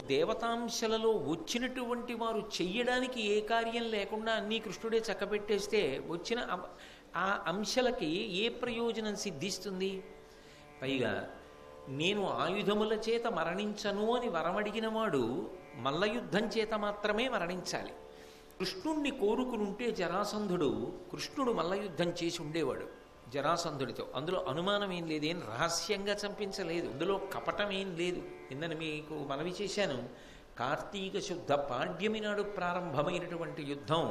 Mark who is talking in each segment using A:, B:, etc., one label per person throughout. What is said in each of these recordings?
A: దేవతాంశలలో వచ్చినటువంటి వారు చెయ్యడానికి ఏ కార్యం లేకుండా అన్నీ కృష్ణుడే చక్కబెట్టేస్తే వచ్చిన ఆ అంశలకి ఏ ప్రయోజనం సిద్ధిస్తుంది? పైగా నేను ఆయుధముల చేత మరణించను అని వరమడిగిన వాడు మల్లయుద్ధం చేత మాత్రమే మరణించాలి. కృష్ణుణ్ణి కోరుకునుంటే జరాసంధుడు కృష్ణుడు మల్లయుద్ధం చేసి ఉండేవాడు జరాసంధుడితో. అందులో అనుమానం ఏం లేదు, ఏం రహస్యంగా చంపించలేదు, అందులో కపటం ఏం లేదు. నిన్నను మీకు మనవి చేశాను, కార్తీక శుద్ధ పాడ్యమి నాడు ప్రారంభమైనటువంటి యుద్ధం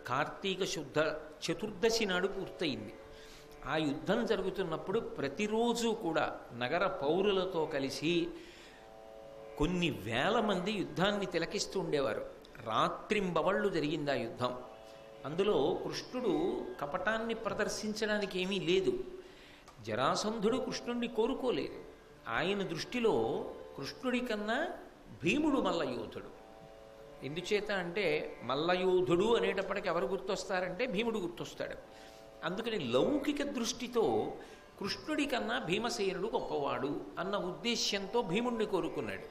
A: కార్తీక శుద్ధ చతుర్దశి నాడు పూర్తయింది. ఆ యుద్ధం జరుగుతున్నప్పుడు ప్రతిరోజు కూడా నగర పౌరులతో కలిసి కొన్ని వేల మంది యుద్ధాన్ని తిలకిస్తూ ఉండేవారు. రాత్రింబవళ్ళు జరిగింది ఆ యుద్ధం. అందులో కృష్ణుడు కపటాన్ని ప్రదర్శించడానికి ఏమీ లేదు. జరాసంధుడు కృష్ణుణ్ణి కోరుకోలేదు. ఆయన దృష్టిలో కృష్ణుడి కన్నా భీముడు మల్లయోధుడు. ఎందుచేత అంటే మల్లయోధుడు అనేటప్పటికీ ఎవరు గుర్తొస్తారంటే భీముడు గుర్తొస్తాడు. అందుకని లౌకిక దృష్టితో కృష్ణుడి కన్నా భీమసేనుడు గొప్పవాడు అన్న ఉద్దేశ్యంతో భీముణ్ణి కోరుకున్నాడు.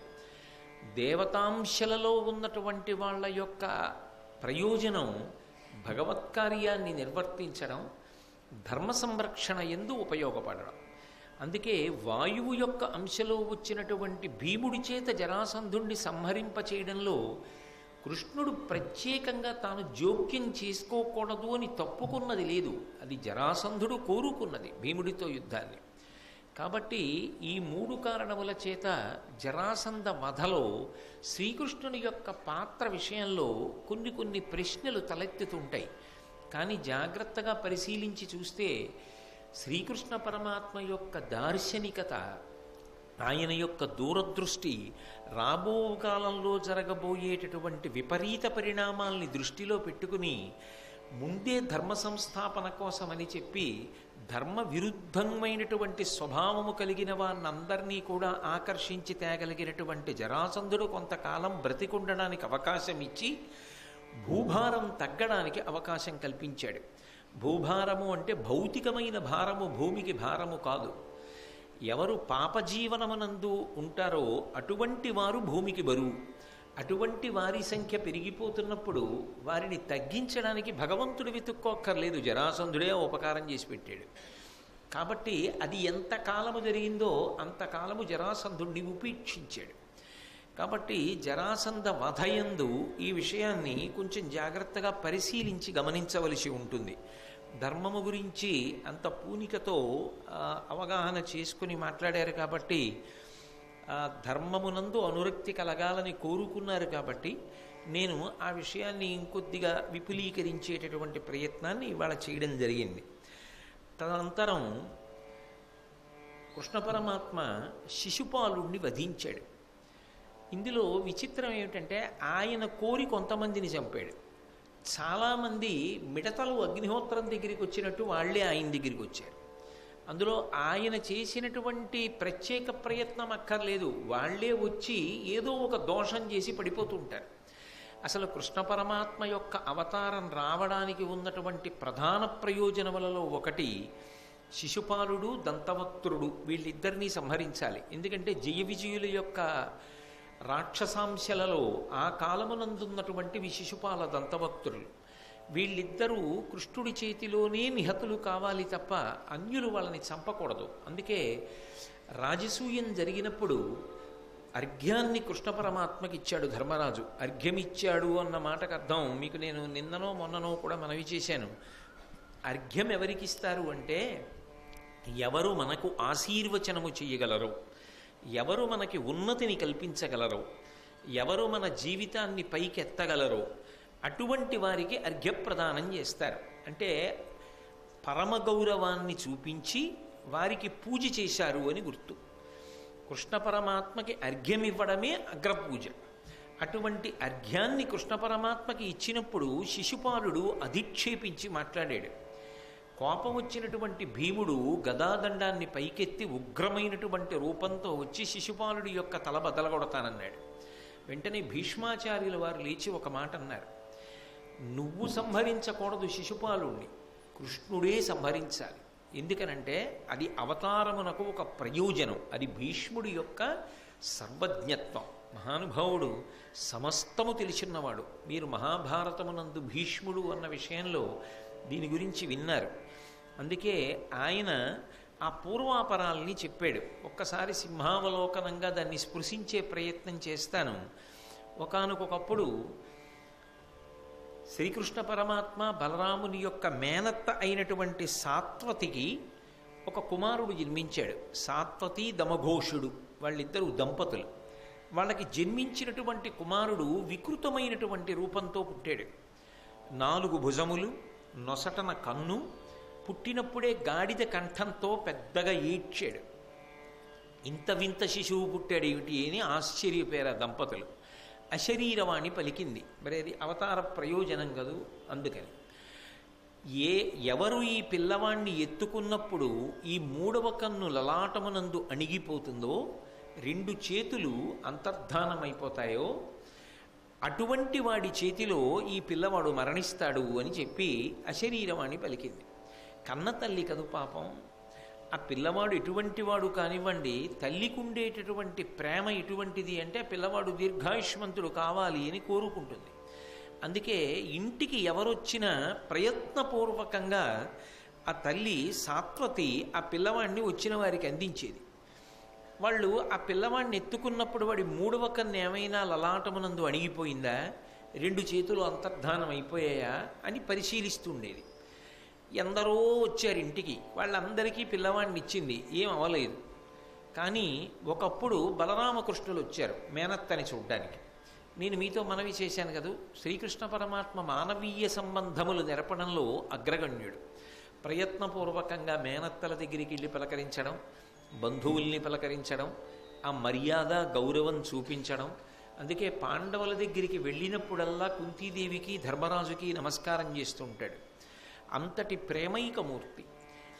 A: దేవతాంశలలో ఉన్నటువంటి వాళ్ళ యొక్క ప్రయోజనం భగవత్కార్యాన్ని నిర్వర్తించడం, ధర్మ సంరక్షణ యందు ఉపయోగపడడం. అందుకే వాయువు యొక్క అంశలో వచ్చినటువంటి భీముడి చేత జరాసంధుణ్ణి సంహరింపచేయడంలో కృష్ణుడు ప్రత్యేకంగా తాను జోక్యం చేసుకోకూడదు అని తప్పుకున్నది లేదు. అది జరాసంధుడు కోరుకున్నది భీముడితో యుద్ధాన్ని. కాబట్టి ఈ మూడు కారణముల చేత జరాసంధ వధలో శ్రీకృష్ణుని యొక్క పాత్ర విషయంలో కొన్ని ప్రశ్నలు తలెత్తుతుంటాయి. కానీ జాగ్రత్తగా పరిశీలించి చూస్తే శ్రీకృష్ణ పరమాత్మ యొక్క దార్శనికత, ఆయన యొక్క దూరదృష్టి, రాబో కాలంలో జరగబోయేటటువంటి విపరీత పరిణామాల్ని దృష్టిలో పెట్టుకుని ముందే ధర్మ సంస్థాపన కోసమని చెప్పి ధర్మ విరుద్ధమైనటువంటి స్వభావము కలిగిన వారినందరినీ కూడా ఆకర్షించి తేగలిగినటువంటి జరాసంధుడు కొంతకాలం బ్రతికుండడానికి అవకాశం ఇచ్చి భూభారం తగ్గడానికి అవకాశం కల్పించాడు. భూభారము అంటే భౌతికమైన భారము, భూమికి భారము కాదు. ఎవరు పాపజీవనమునందు ఉంటారో అటువంటి వారు భూమికి బరువు. అటువంటి వారి సంఖ్య పెరిగిపోతున్నప్పుడు వారిని తగ్గించడానికి భగవంతుడు వెతుక్కోక్కర్లేదు, జరాసంధుడే ఉపకారం చేసి పెట్టాడు. కాబట్టి అది ఎంతకాలము జరిగిందో అంతకాలము జరాసంధుడిని ఉపేక్షించాడు. కాబట్టి జరాసంధ వధయందు ఈ విషయాన్ని కొంచెం జాగ్రత్తగా పరిశీలించి గమనించవలసి ఉంటుంది. ధర్మము గురించి అంత పూనికతో అవగాహన చేసుకుని మాట్లాడారు కాబట్టి, ధర్మమునందు అనురక్తి కలగాలని కోరుకున్నారు కాబట్టి నేను ఆ విషయాన్ని ఇంకొద్దిగా విపులీకరించేటటువంటి ప్రయత్నాన్ని ఇవాళ చేయడం జరిగింది. తదనంతరం కృష్ణ పరమాత్మ శిశుపాలుణ్ణి వధించాడు. ఇందులో విచిత్రం ఏమిటంటే ఆయన కోరి కొంతమందిని చంపాడు. చాలామంది మిడతలు అగ్నిహోత్రం దగ్గరికి వచ్చినట్టు వాళ్ళే ఆయన దగ్గరికి వచ్చారు. అందులో ఆయన చేసినటువంటి ప్రత్యేక ప్రయత్నం అక్కర్లేదు, వాళ్లే వచ్చి ఏదో ఒక దోషం చేసి పడిపోతుంటారు. అసలు కృష్ణ పరమాత్మ యొక్క అవతారం రావడానికి ఉన్నటువంటి ప్రధాన ప్రయోజనములలో ఒకటి శిశుపాలుడు, దంతవక్త్రుడు, వీళ్ళిద్దరినీ సంహరించాలి. ఎందుకంటే జయ విజయుల యొక్క రాక్షసాంశలలో ఆ కాలమునందున్నటువంటివి శిశుపాల, దంతవక్త్రులు. వీళ్ళిద్దరూ కృష్ణుడి చేతిలోనే నిహతులు కావాలి తప్ప అన్యులు వాళ్ళని చంపకూడదు. అందుకే రాజసూయం జరిగినప్పుడు అర్ఘ్యాన్ని కృష్ణ పరమాత్మకి ఇచ్చాడు ధర్మరాజు. అర్ఘ్యమిచ్చాడు అన్న మాటకు అర్థం మీకు నేను నిన్ననో మొన్ననో కూడా మనవి చేశాను. అర్ఘ్యం ఎవరికి ఇస్తారు అంటే ఎవరు మనకు ఆశీర్వచనము చేయగలరో, ఎవరు మనకి ఉన్నతిని కల్పించగలరో, ఎవరు మన జీవితాన్ని పైకెత్తగలరో అటువంటి వారికి అర్ఘ్యప్రదానం చేస్తారు. అంటే పరమ గౌరవాన్ని చూపించి వారికి పూజ చేశారు అని గుర్తు. కృష్ణ పరమాత్మకి అర్ఘ్యం ఇవ్వడమే అగ్రపూజ. అటువంటి అర్ఘ్యాన్ని కృష్ణ పరమాత్మకి ఇచ్చినప్పుడు శిశుపాలుడు అధిక్షేపించి మాట్లాడాడు. కోపం వచ్చినటువంటి భీముడు గదాదండాన్ని పైకెత్తి ఉగ్రమైనటువంటి రూపంతో వచ్చి శిశుపాలుడి యొక్క తల బదలగొడతానన్నాడు. వెంటనే భీష్మాచార్యుల వారు లేచి ఒక మాట అన్నారు, నువ్వు సంహరించకూడదు శిశుపాలుణ్ణి, కృష్ణుడే సంహరించాలి. ఎందుకనంటే అది అవతారమునకు ఒక ప్రయోజనం, అది భీష్ముడి యొక్క సర్వజ్ఞత్వం. మహానుభావుడు సమస్తము తెలిసిన్నవాడు. మీరు మహాభారతమునందు భీష్ముడు అన్న విషయంలో దీని గురించి విన్నారు. అందుకే ఆయన ఆ పూర్వాపరాల్ని చెప్పాడు. ఒక్కసారి సింహావలోకనంగా దాన్ని స్పృశించే ప్రయత్నం చేస్తాను. ఒకానొకప్పుడు శ్రీకృష్ణ పరమాత్మ బలరాముని యొక్క మేనత్త అయినటువంటి సాత్వతికి ఒక కుమారుడు జన్మించాడు. సాత్వతి దమఘోషుడు, వాళ్ళిద్దరూ దంపతులు. వాళ్ళకి జన్మించినటువంటి కుమారుడు వికృతమైనటువంటి రూపంతో పుట్టాడు. 4 భుజములు, నొసటన కన్ను, పుట్టినప్పుడే గాడిద కంఠంతో పెద్దగా ఏడ్చాడు. ఇంత వింత శిశువు పుట్టాడు ఏమిటి అని ఆశ్చర్యపోయారు దంపతులు. అశరీరవాణి పలికింది. మరి అది అవతార ప్రయోజనం కదూ. అందుకని ఎవరు ఈ పిల్లవాణ్ణి ఎత్తుకున్నప్పుడు ఈ 3వ కన్ను లలాటమునందు అణిగిపోతుందో, 2 చేతులు అంతర్ధానమైపోతాయో, అటువంటి వాడి చేతిలో ఈ పిల్లవాడు మరణిస్తాడు అని చెప్పి అశరీరవాణి పలికింది. కన్న తల్లి కదు పాపం. ఆ పిల్లవాడు ఎటువంటి వాడు కానివ్వండి, తల్లికి ఉండేటటువంటి ప్రేమ ఎటువంటిది అంటే ఆ పిల్లవాడు దీర్ఘాయుష్మంతుడు కావాలి అని కోరుకుంటుంది. అందుకే ఇంటికి ఎవరొచ్చినా ప్రయత్నపూర్వకంగా ఆ తల్లి సాత్వతి ఆ పిల్లవాడిని వచ్చిన వారికి అందించేది. వాళ్ళు ఆ పిల్లవాడిని ఎత్తుకున్నప్పుడు వాడి 3వ కన్ను ఏమైనా లలాటమునందు అణిగిపోయిందా, 2 చేతులు అంతర్ధానం అయిపోయాయా అని పరిశీలిస్తుండేది. ఎందరో వచ్చారు ఇంటికి, వాళ్ళందరికీ పిల్లవాడిని ఇచ్చింది, ఏం అవ్వలేదు. కానీ ఒకప్పుడు బలరామకృష్ణులు వచ్చారు మేనత్తని చూడ్డానికి. నేను మీతో మనవి చేశాను కదా, శ్రీకృష్ణ పరమాత్మ మానవీయ సంబంధములు నెరపడంలో అగ్రగణ్యుడు. ప్రయత్నపూర్వకంగా మేనత్తల దగ్గరికి వెళ్ళి పలకరించడం, బంధువుల్ని పలకరించడం, ఆ మర్యాద గౌరవం చూపించడం. అందుకే పాండవుల దగ్గరికి వెళ్ళినప్పుడల్లా కుంతీదేవికి ధర్మరాజుకి నమస్కారం చేస్తూ ఉంటాడు. అంతటి ప్రేమైకమూర్తి.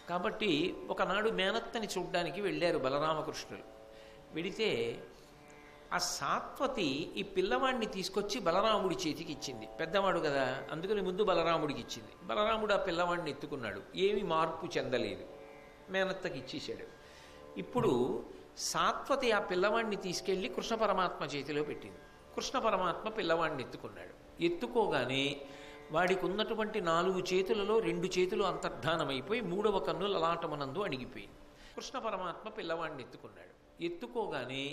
A: కాబట్టి ఒకనాడు మేనత్తని చూడ్డానికి వెళ్ళారు బలరామకృష్ణులు. వెడితే ఆ సాత్వతి ఈ పిల్లవాడిని తీసుకొచ్చి బలరాముడి చేతికి ఇచ్చింది. పెద్దవాడు కదా, అందుకని ముందు బలరాముడికి ఇచ్చింది. బలరాముడు ఆ పిల్లవాడిని ఎత్తుకున్నాడు, ఏమి మార్పు చెందలేదు, మేనత్తకి ఇచ్చేసాడు. ఇప్పుడు సాత్వతి ఆ పిల్లవాడిని తీసుకెళ్ళి కృష్ణ పరమాత్మ చేతిలో పెట్టింది. కృష్ణ పరమాత్మ పిల్లవాడిని ఎత్తుకున్నాడు. ఎత్తుకోగానే వాడికి ఉన్నటువంటి 4 చేతులలో 2 చేతులు అంతర్ధానమైపోయి 3వ కన్ను లలాటమునందు అణిగిపోయింది. కృష్ణ పరమాత్మ పిల్లవాడిని ఎత్తుకున్నాడు. ఎత్తుకోగానే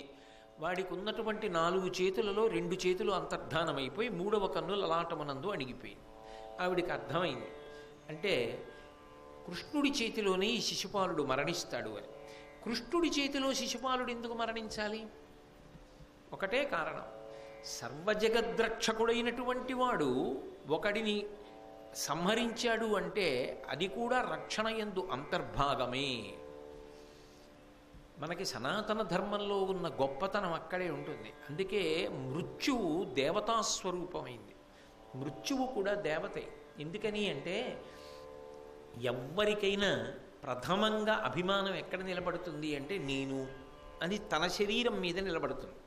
A: వాడికి ఉన్నటువంటి 4 చేతులలో 2 చేతులు అంతర్ధానమైపోయి 3వ కన్ను లలాటమునందు అణిగిపోయింది. ఆవిడికి అర్థమైంది, అంటే కృష్ణుడి చేతిలోనే ఈ శిశుపాలుడు మరణిస్తాడు అని. కృష్ణుడి చేతిలో శిశుపాలుడు ఎందుకు మరణించాలి? ఒకటే కారణం, సర్వజగద్రక్షకుడైనటువంటి వాడు ఒకడిని సంహరించాడు అంటే అది కూడా రక్షణ యందు అంతర్భాగమే. మనకి సనాతన ధర్మంలో ఉన్న గొప్పతనం అక్కడే ఉంటుంది. అందుకే మృత్యువు దేవతాస్వరూపమైంది. మృత్యువు కూడా దేవతే. ఎందుకని అంటే ఎవ్వరికైనా ప్రథమంగా అభిమానం ఎక్కడ నిలబడుతుంది అంటే నేను అని తన శరీరం మీద నిలబడుతుంది.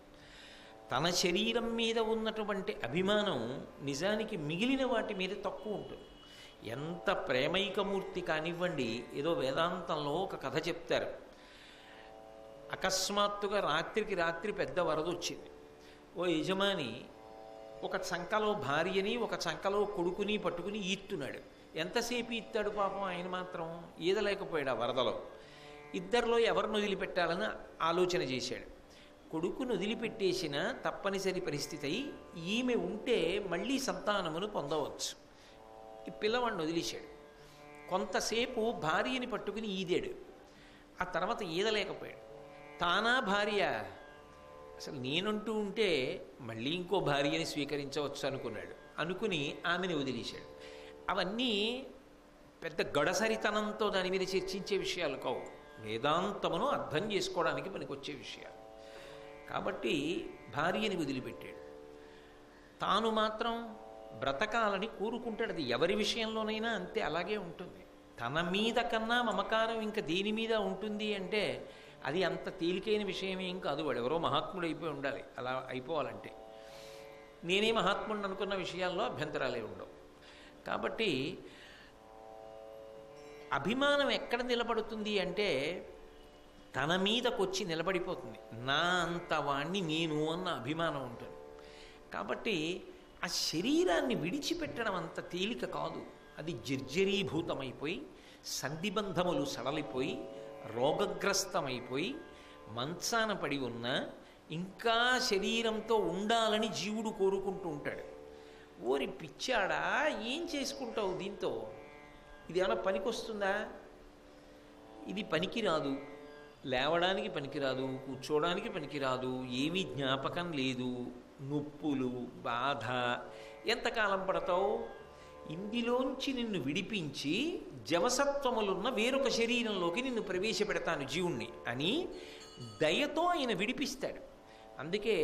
A: తన శరీరం మీద ఉన్నటువంటి అభిమానం నిజానికి మిగిలిన వాటి మీద తక్కువ ఉంటుంది. ఎంత ప్రేమైకమూర్తి కానివ్వండి. ఏదో వేదాంతంలో ఒక కథ చెప్తారు. అకస్మాత్తుగా రాత్రికి రాత్రి పెద్ద వరద వచ్చింది. ఓ యజమాని ఒక చంకలో భార్యని ఒక చంకలో కొడుకుని పట్టుకుని ఈత్తున్నాడు. ఎంతసేపు ఈత్తాడు పాపం, ఆయన మాత్రం ఈదలేకపోయాడు ఆ వరదలో. ఇద్దరిలో ఎవరిని వదిలిపెట్టాలని ఆలోచన చేశాడు. కొడుకును వదిలిపెట్టేసిన తప్పనిసరి పరిస్థితి అయి ఈమె ఉంటే మళ్ళీ సంతానమును పొందవచ్చు. ఈ పిల్లవాడిని వదిలేశాడు. కొంతసేపు భార్యని పట్టుకుని ఈదాడు. ఆ తర్వాత ఈదలేకపోయాడు. తానా భార్య అసలు నేనంటూ ఉంటే మళ్ళీ ఇంకో భార్యని స్వీకరించవచ్చు అనుకున్నాడు. అనుకుని ఆమెను వదిలేశాడు. అవన్నీ పెద్ద గడసరితనంతో దాని మీద చర్చించే విషయాలు కావు, వేదాంతమును అర్థం చేసుకోవడానికి పనికొచ్చే విషయాలు. కాబట్టి భార్యని వదిలిపెట్టాడు. తాను మాత్రం బ్రతకాలని కోరుకుంటాడు. అది ఎవరి విషయంలోనైనా అంతే, అలాగే ఉంటుంది. తన మీద కన్నా మమకారం ఇంకా దేని మీద ఉంటుంది అంటే అది అంత తేలికైన విషయం ఏం కాదు. వాడు ఎవరో మహాత్ముడు అయిపోయి ఉండాలి అలా అయిపోవాలంటే. నేనే మహాత్ముడు అనుకున్న విషయాల్లో అభ్యంతరాలే ఉండవు. కాబట్టి అభిమానం ఎక్కడ నిలబడుతుంది అంటే తన మీదకొచ్చి నిలబడిపోతుంది. నా అంత వాణ్ణి నేను అన్న అభిమానం ఉంటుంది. కాబట్టి ఆ శరీరాన్ని విడిచిపెట్టడం అంత తేలిక కాదు. అది జర్జరీభూతమైపోయి సంధిబంధములు సడలిపోయి రోగగ్రస్తమైపోయి మంచాన పడి ఉన్న ఇంకా శరీరంతో ఉండాలని జీవుడు కోరుకుంటూ ఉంటాడు. ఓరి పిచ్చాడా, ఏం చేసుకుంటావు దీంతో? ఇది ఏమైనా పనికొస్తుందా? ఇది పనికిరాదు, లేవడానికి పనికిరాదు, కూర్చోవడానికి పనికిరాదు, ఏమీ జ్ఞాపకం లేదు, నొప్పులు, బాధ. ఎంతకాలం పడతావు? ఇందులోంచి నిన్ను విడిపించి జవసత్వములున్న వేరొక శరీరంలోకి నిన్ను ప్రవేశపెడతాను జీవుణ్ణి అని దయతో ఆయన విడిపిస్తాడు. అందుకే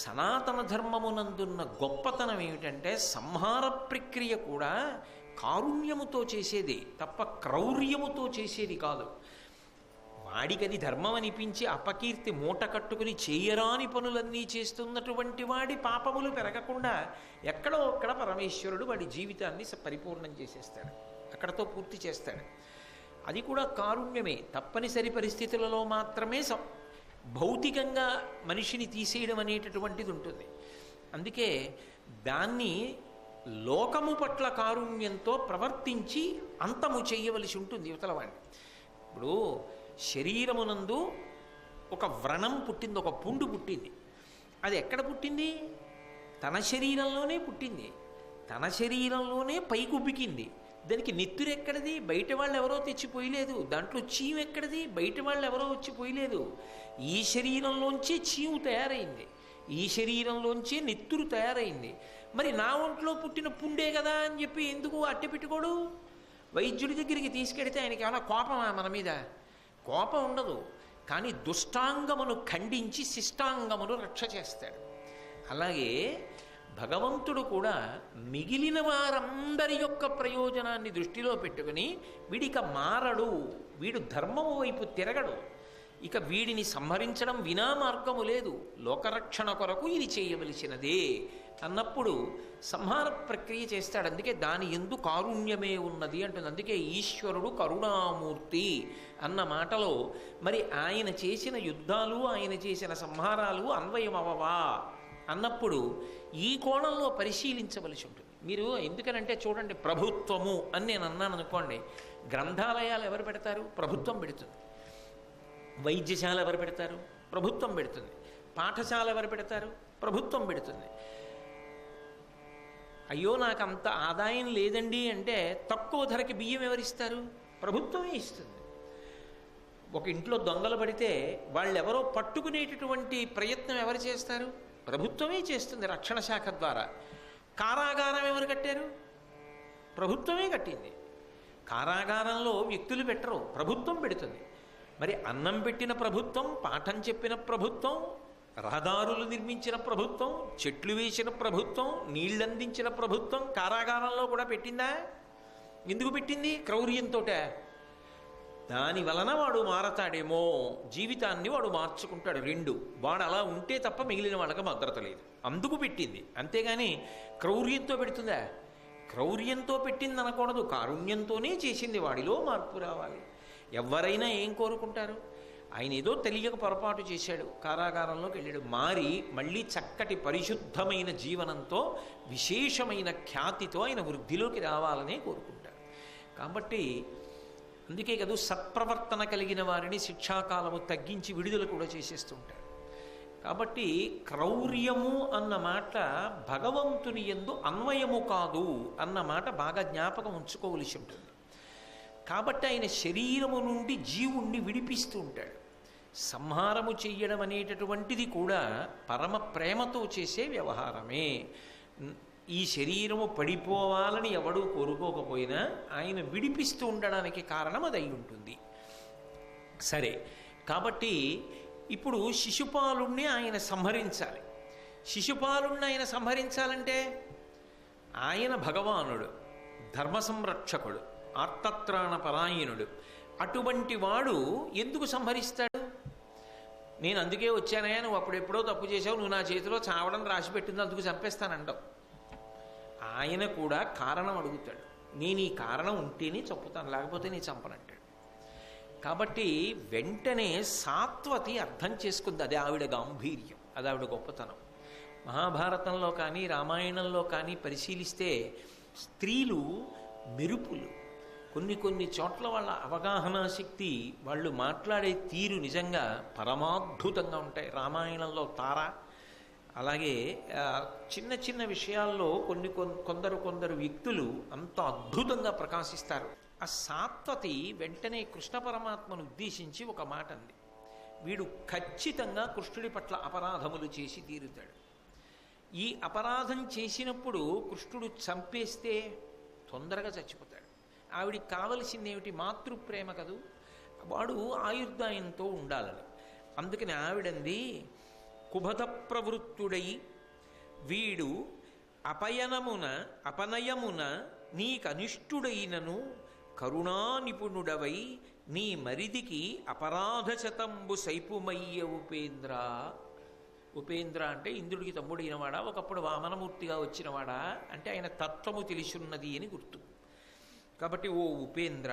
A: సనాతన ధర్మమునందున్న గొప్పతనం ఏమిటంటే సంహార ప్రక్రియ కూడా కారుణ్యముతో చేసేది తప్ప క్రౌర్యముతో చేసేది కాదు. వాడికది ధర్మం అనిపించి అపకీర్తి మూట కట్టుకుని చేయరాని పనులన్నీ చేస్తున్నటువంటి వాడి పాపములు పెరగకుండా ఎక్కడో ఒక్కడ పరమేశ్వరుడు వాడి జీవితాన్ని పరిపూర్ణం చేసేస్తాడు, అక్కడతో పూర్తి చేస్తాడు. అది కూడా కారుణ్యమే. తప్పనిసరి పరిస్థితులలో మాత్రమే భౌతికంగా మనిషిని తీసేయడం అనేటటువంటిది ఉంటుంది. అందుకే దాన్ని లోకము పట్ల కారుణ్యంతో ప్రవర్తించి అంతము చేయవలసి ఉంటుంది యువతలవాడిని. ఇప్పుడు శరీరమునందు ఒక వ్రణం పుట్టింది, ఒక పుండు పుట్టింది. అది ఎక్కడ పుట్టింది? తన శరీరంలోనే పుట్టింది, తన శరీరంలోనే పైకుబ్బికింది. దానికి నెత్తురు ఎక్కడిది? బయట వాళ్ళు ఎవరో తెచ్చిపోయలేదు. దాంట్లో చీము ఎక్కడిది? బయట వాళ్ళు ఎవరో వచ్చిపోయలేదు. ఈ శరీరంలోంచి చీము తయారైంది, ఈ శరీరంలోంచి నెత్తురు తయారైంది. మరి నా ఒంట్లో పుట్టిన పుండే కదా అని చెప్పి ఎందుకు అట్టె పెట్టుకోడు? వైద్యుడి దగ్గరికి తీసుకెడితే ఆయనకి ఏమైనా కోపమా మన మీద? కోపం ఉండదు. కానీ దుష్టాంగమును ఖండించి శిష్టాంగమును రక్ష చేస్తాడు. అలాగే భగవంతుడు కూడా మిగిలిన వారందరి యొక్క ప్రయోజనాన్ని దృష్టిలో పెట్టుకుని వీడిక మారడు, వీడు ధర్మము వైపు తిరగడు, ఇక వీడిని సంహరించడం వినా మార్గము లేదు, లోకరక్షణ కొరకు ఇది చేయవలసినదే అన్నప్పుడు సంహార ప్రక్రియ చేస్తాడు. అందుకే దాని యందు కారుణ్యమే ఉన్నది అంటుంది. అందుకే ఈశ్వరుడు కరుణామూర్తి అన్న మాటలో మరి ఆయన చేసిన యుద్ధాలు, ఆయన చేసిన సంహారాలు అన్వయమవవా అన్నప్పుడు ఈ కోణంలో పరిశీలించవలసి ఉంటుంది. మీరు ఎందుకనంటే చూడండి, ప్రభుత్వము అని నేను అన్నాను అనుకోండి, గ్రంథాలయాలు ఎవరు పెడతారు? ప్రభుత్వం పెడుతుంది. వైద్యశాల ఎవరు పెడతారు? ప్రభుత్వం పెడుతుంది. పాఠశాల ఎవరు పెడతారు? ప్రభుత్వం పెడుతుంది. అయ్యో నాకు అంత ఆదాయం లేదండి అంటే తక్కువ ధరకి బియ్యం ఎవరిస్తారు? ప్రభుత్వమే ఇస్తుంది. ఒక ఇంట్లో దొంగలు పడితే వాళ్ళెవరో పట్టుకునేటటువంటి ప్రయత్నం ఎవరు చేస్తారు? ప్రభుత్వమే చేస్తుంది రక్షణ శాఖ ద్వారా. కారాగారం ఎవరు కట్టారు? ప్రభుత్వమే కట్టింది. కారాగారంలో వ్యక్తులు పెట్టరు, ప్రభుత్వం పెడుతుంది. మరి అన్నం పెట్టిన ప్రభుత్వం, పాఠం చెప్పిన ప్రభుత్వం, రహదారులు నిర్మించిన ప్రభుత్వం, చెట్లు వేసిన ప్రభుత్వం, నీళ్ళందించిన ప్రభుత్వం కారాగారంలో కూడా పెట్టిందా? ఎందుకు పెట్టింది? క్రౌర్యంతో. దాని వలన వాడు మారతాడేమో, జీవితాన్ని వాడు మార్చుకుంటాడు. రెండు, వాడు అలా ఉంటే తప్ప మిగిలిన వాళ్ళకి భద్రత లేదు, అందుకు పెట్టింది. అంతేగాని క్రౌర్యంతో పెడుతుందా? క్రౌర్యంతో పెట్టింది అనకూడదు, కారుణ్యంతోనే చేసింది. వాడిలో మార్పు రావాలి. ఎవరైనా ఏం కోరుకుంటారు? ఆయన ఏదో తెలియక పొరపాటు చేశాడు, కారాగారంలోకి వెళ్ళాడు, మారి మళ్ళీ చక్కటి పరిశుద్ధమైన జీవనంతో విశేషమైన ఖ్యాతితో ఆయన వృద్ధిలోకి రావాలనే కోరుకుంటారు. కాబట్టి అందుకే కదా సత్ప్రవర్తన కలిగిన వారిని శిక్షాకాలము తగ్గించి విడుదల కూడా చేసేస్తుంటారు. కాబట్టి క్రౌర్యము అన్న మాట భగవంతుని యందు అన్వయము కాదు అన్న మాట బాగా జ్ఞాపకం ఉంచుకోవలసి ఉంటుంది. కాబట్టి ఆయన శరీరము నుండి జీవుణ్ణి విడిపిస్తూ ఉంటాడు. సంహారము చెయ్యడం అనేటటువంటిది కూడా పరమ ప్రేమతో చేసే వ్యవహారమే. ఈ శరీరము పడిపోవాలని ఎవడూ కోరుకోకపోయినా ఆయన విడిపిస్తూ ఉండడానికి కారణం అది అయి ఉంటుంది. సరే, కాబట్టి ఇప్పుడు శిశుపాలుణ్ణి ఆయన సంహరించాలి. శిశుపాలుణ్ణి ఆయన సంహరించాలంటే ఆయన భగవానుడు, ధర్మ సంరక్షకుడు, ఆర్తత్రాణ పరాయణుడు. అటువంటి వాడు ఎందుకు సంహరిస్తాడు? నేను అందుకే వచ్చానయ్యా, నువ్వు అప్పుడెప్పుడో తప్పు చేసావు, నువ్వు నా చేతిలో చావడం రాసి పెట్టింది, అందుకు చంపేస్తానంటావు. ఆయన కూడా కారణం అడుగుతాడు. నేను ఈ కారణం ఉంటేనే చంపుతాను, లేకపోతే నేను చంపనంటాడు. కాబట్టి వెంటనే సాత్వతి అర్థం చేసుకుంది. అది ఆవిడ గాంభీర్యం, అది ఆవిడ గొప్పతనం. మహాభారతంలో కానీ రామాయణంలో కానీ పరిశీలిస్తే స్త్రీలు మెరుపులు. కొన్ని చోట్ల వాళ్ళ అవగాహన శక్తి, వాళ్ళు మాట్లాడే తీరు నిజంగా పరమాద్భుతంగా ఉంటాయి. రామాయణంలో తార, అలాగే చిన్న చిన్న విషయాల్లో కొందరు వ్యక్తులు అంత అద్భుతంగా ప్రకాశిస్తారు. ఆ సాత్వతి వెంటనే కృష్ణ పరమాత్మను ఉద్దేశించి ఒక మాట అంది. వీడు ఖచ్చితంగా కృష్ణుడి పట్ల అపరాధములు చేసి తీరుతాడు. ఈ అపరాధం చేసినప్పుడు కృష్ణుడు చంపేస్తే తొందరగా చచ్చిపోతాడు. ఆవిడికి కావలసింది ఏమిటి? మాతృప్రేమ కదూ. వాడు ఆయుర్దాయంతో ఉండాలని. అందుకని ఆవిడంది, కుభత ప్రవృత్తుడై వీడు అపనయమున నీకనిష్టుడైనను కరుణా నిపుణుడవై నీ మరిదికి అపరాధ శతంబు సైపుమయ్య ఉపేంద్ర. ఉపేంద్ర అంటే ఇంద్రుడికి తమ్ముడైనవాడా, ఒకప్పుడు వామనమూర్తిగా వచ్చినవాడా అంటే ఆయన తత్వము తెలిసున్నది అని గుర్తు. కాబట్టి ఓ ఉపేంద్ర,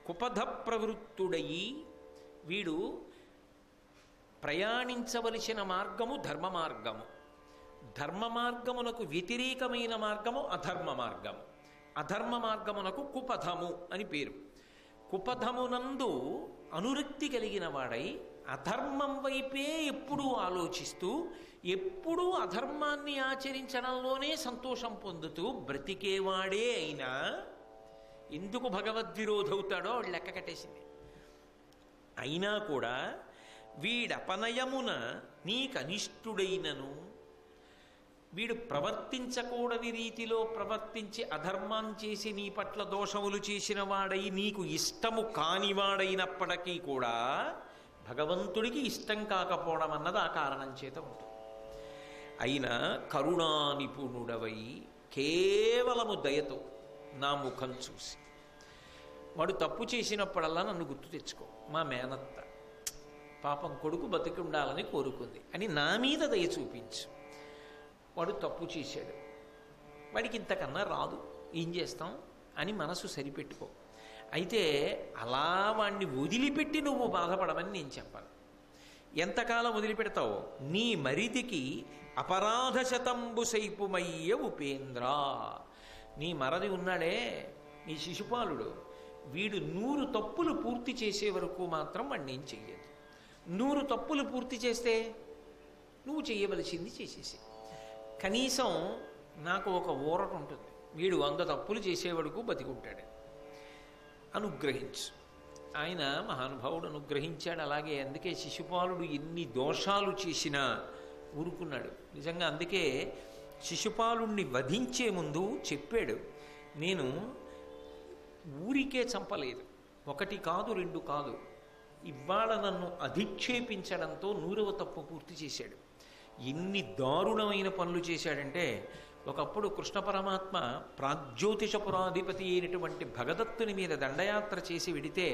A: కుపథ ప్రవృత్తుడయి, వీడు ప్రయాణించవలసిన మార్గము ధర్మ మార్గము, ధర్మ మార్గమునకు వ్యతిరేకమైన మార్గము అధర్మ మార్గము, అధర్మ మార్గమునకు కుపథము అని పేరు. కుపథమునందు అనురక్తి కలిగిన వాడై అధర్మం వైపే ఎప్పుడూ ఆలోచిస్తూ, ఎప్పుడూ అధర్మాన్ని ఆచరించడంలోనే సంతోషం పొందుతూ బ్రతికేవాడే అయినా ఎందుకు భగవద్విరోధవుతాడో వాడు లెక్క కట్టేసింది. అయినా కూడా వీడపనయమున నీకనిష్టుడైనను, వీడు ప్రవర్తించకూడని రీతిలో ప్రవర్తించి అధర్మం చేసి నీ పట్ల దోషములు చేసిన వాడై నీకు ఇష్టము కానివాడైనప్పటికీ కూడా భగవంతుడికి ఇష్టం కాకపోవడం అన్నది ఆ కారణం చేత ఉంటుంది. అయినా కరుణా నిపుణుడవై కేవలము దయతో నా ముఖం చూసి, వాడు తప్పు చేసినప్పుడల్లా నన్ను గుర్తు తెచ్చుకో, మా మేనత్త పాపం కొడుకు బతికి ఉండాలని కోరుకుంది అని నా మీద దయ చూపించు. వాడు తప్పు చేశాడు, వాడికి ఇంతకన్నా రాదు, ఏం చేస్తాం అని మనసు సరిపెట్టుకో. అయితే అలా వాణ్ణి వదిలిపెట్టి నువ్వు బాధపడమని నేను చెప్పాను. ఎంతకాలం వదిలిపెడతావు? నీ మరిదికి అపరాధ శతంబు సైపుమయ్య ఉపేంద్ర. నీ మరది ఉన్నాడే, నీ శిశుపాలుడు, వీడు 100 తప్పులు పూర్తి చేసే వరకు మాత్రం వాడిని ఏం చెయ్యదు. 100 తప్పులు పూర్తి చేస్తే నువ్వు చేయవలసింది చేసేసి, కనీసం నాకు ఒక ఊరట ఉంటుంది, వీడు 100 తప్పులు చేసేవాడుకు బతికుంటాడు, అనుగ్రహించు. ఆయన మహానుభావుడు అనుగ్రహించాడు. అలాగే అందుకే శిశుపాలుడు ఎన్ని దోషాలు చేసినా ఊరుకున్నాడు. నిజంగా అందుకే శిశుపాలుణ్ణి వధించే ముందు చెప్పాడు, నేను ఊరికే చంపలేదు, 1 కాదు 2 కాదు, ఇవాళ నన్ను అధిక్షేపించడంతో 100వ తప్పు పూర్తి చేశాడు. ఎన్ని దారుణమైన పనులు చేశాడంటే, ఒకప్పుడు కృష్ణ పరమాత్మ ప్రాగ్జ్యోతిషపురాధిపతి అయినటువంటి భగదత్తుని మీద దండయాత్ర చేసి విడితే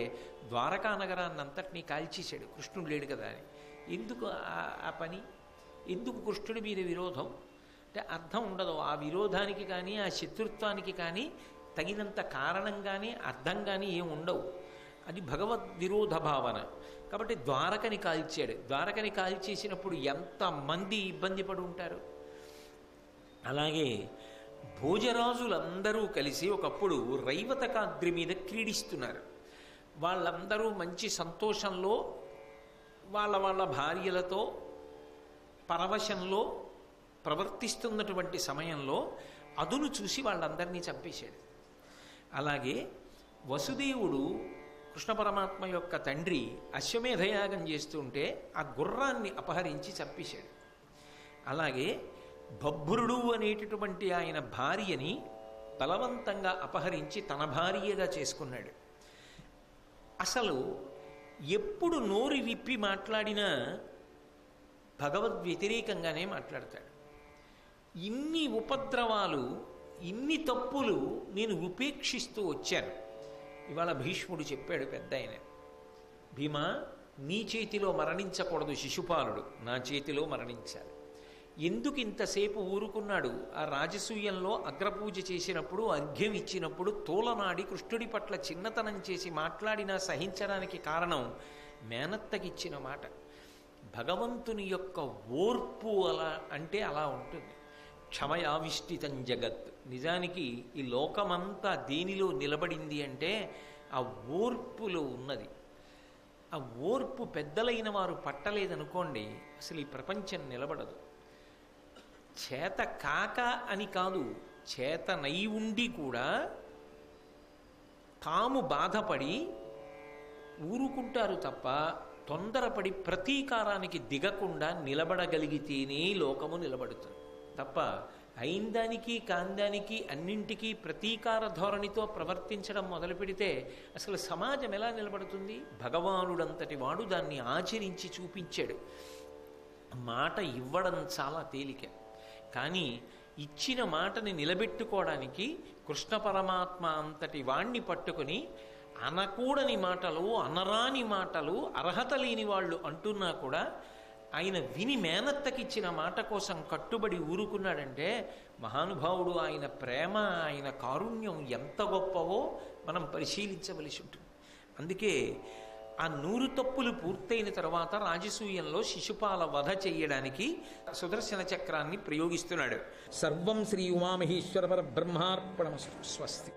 A: ద్వారకా నగరాన్ని అంతటినీ కాల్చేశాడు. కృష్ణుడు లేడు కదా అని. ఎందుకు ఆ పని? ఎందుకు కృష్ణుడి మీద విరోధం అంటే అర్థం ఉండదు. ఆ విరోధానికి కానీ ఆ శత్రుత్వానికి కానీ తగినంత కారణం కానీ అర్థం కానీ ఏం ఉండవు. అది భగవద్ విరోధ భావన. కాబట్టి ద్వారకని కాల్చాడు. ద్వారకని కాల్చేసినప్పుడు ఎంతమంది ఇబ్బంది పడి ఉంటారు. అలాగే భోజరాజులందరూ కలిసి ఒకప్పుడు రైవతకాద్రి మీద క్రీడిస్తున్నారు. వాళ్ళందరూ మంచి సంతోషంలో వాళ్ళ భార్యలతో పరవశంలో ప్రవర్తిస్తున్నటువంటి సమయంలో అదును చూసి వాళ్ళందరినీ చంపేశాడు. అలాగే వసుదేవుడు కృష్ణ పరమాత్మ యొక్క తండ్రి అశ్వమేధయాగం చేస్తుంటే ఆ గుర్రాన్ని అపహరించి చంపేశాడు. అలాగే బభ్రుడు అనేటటువంటి ఆయన భార్యని బలవంతంగా అపహరించి తన భార్యగా చేసుకున్నాడు. అసలు ఎప్పుడు నోరు విప్పి మాట్లాడినా భగవద్ వ్యతిరేకంగానే మాట్లాడతాడు. ఇన్ని ఉపద్రవాలు, ఇన్ని తప్పులు నేను ఉపేక్షిస్తూ వచ్చాను. ఇవాళ భీష్ముడు చెప్పాడు, పెద్ద ఆయన, భీమా, నీ చేతిలో మరణించకూడదు శిశుపాలుడు, నా చేతిలో మరణించాలి. ఎందుకు ఇంతసేపు ఊరుకున్నాడు? ఆ రాజసూయంలో అగ్రపూజ చేసినప్పుడు, అర్ఘ్యం ఇచ్చినప్పుడు తోలనాడి కృష్ణుడి పట్ల చిన్నతనం చేసి మాట్లాడినా సహించడానికి కారణం మేనత్తకిచ్చిన మాట. భగవంతుని యొక్క ఓర్పు అలా అంటే అలా ఉంటుంది. క్షమయావిష్టితం జగత్. నిజానికి ఈ లోకమంతా దేనిలో నిలబడింది అంటే ఆ ఓర్పులో ఉన్నది. ఆ ఓర్పు పెద్దలైన వారు పట్టలేదనుకోండి, అసలు ఈ ప్రపంచం నిలబడదు. చేత కాక అని కాదు, చేతనై ఉండి కూడా తాము బాధపడి ఊరుకుంటారు తప్ప తొందరపడి ప్రతీకారానికి దిగకుండా నిలబడగలిగితేనే లోకము నిలబడుతుంది తప్ప అయిందానికి కాందానికి అన్నింటికీ ప్రతీకార ధోరణితో ప్రవర్తించడం మొదలు పెడితే అసలు సమాజం ఎలా నిలబడుతుంది? భగవానుడంతటి వాడు దాన్ని ఆచరించి చూపించాడు. మాట ఇవ్వడం చాలా తేలిక, కానీ ఇచ్చిన మాటని నిలబెట్టుకోవడానికి కృష్ణ పరమాత్మ అంతటి వాణ్ణి పట్టుకుని అనకూడని మాటలు, అనరాని మాటలు, అర్హత లేని వాళ్ళు అంటున్నా కూడా ఆయన విని మేనత్తకిచ్చిన మాట కోసం కట్టుబడి ఊరుకున్నాడంటే మహానుభావుడు. ఆయన ప్రేమ, ఆయన కారుణ్యం ఎంత గొప్పవో మనం పరిశీలించవలసి ఉంటుంది. అందుకే ఆ 100 తప్పులు పూర్తయిన తర్వాత రాజసూయంలో శిశుపాల వధ చెయ్యడానికి సుదర్శన చక్రాన్ని ప్రయోగిస్తున్నాడు. సర్వం శ్రీ ఉమామహేశ్వర పరబ్రహ్మార్పణమస్తు. స్వస్తి.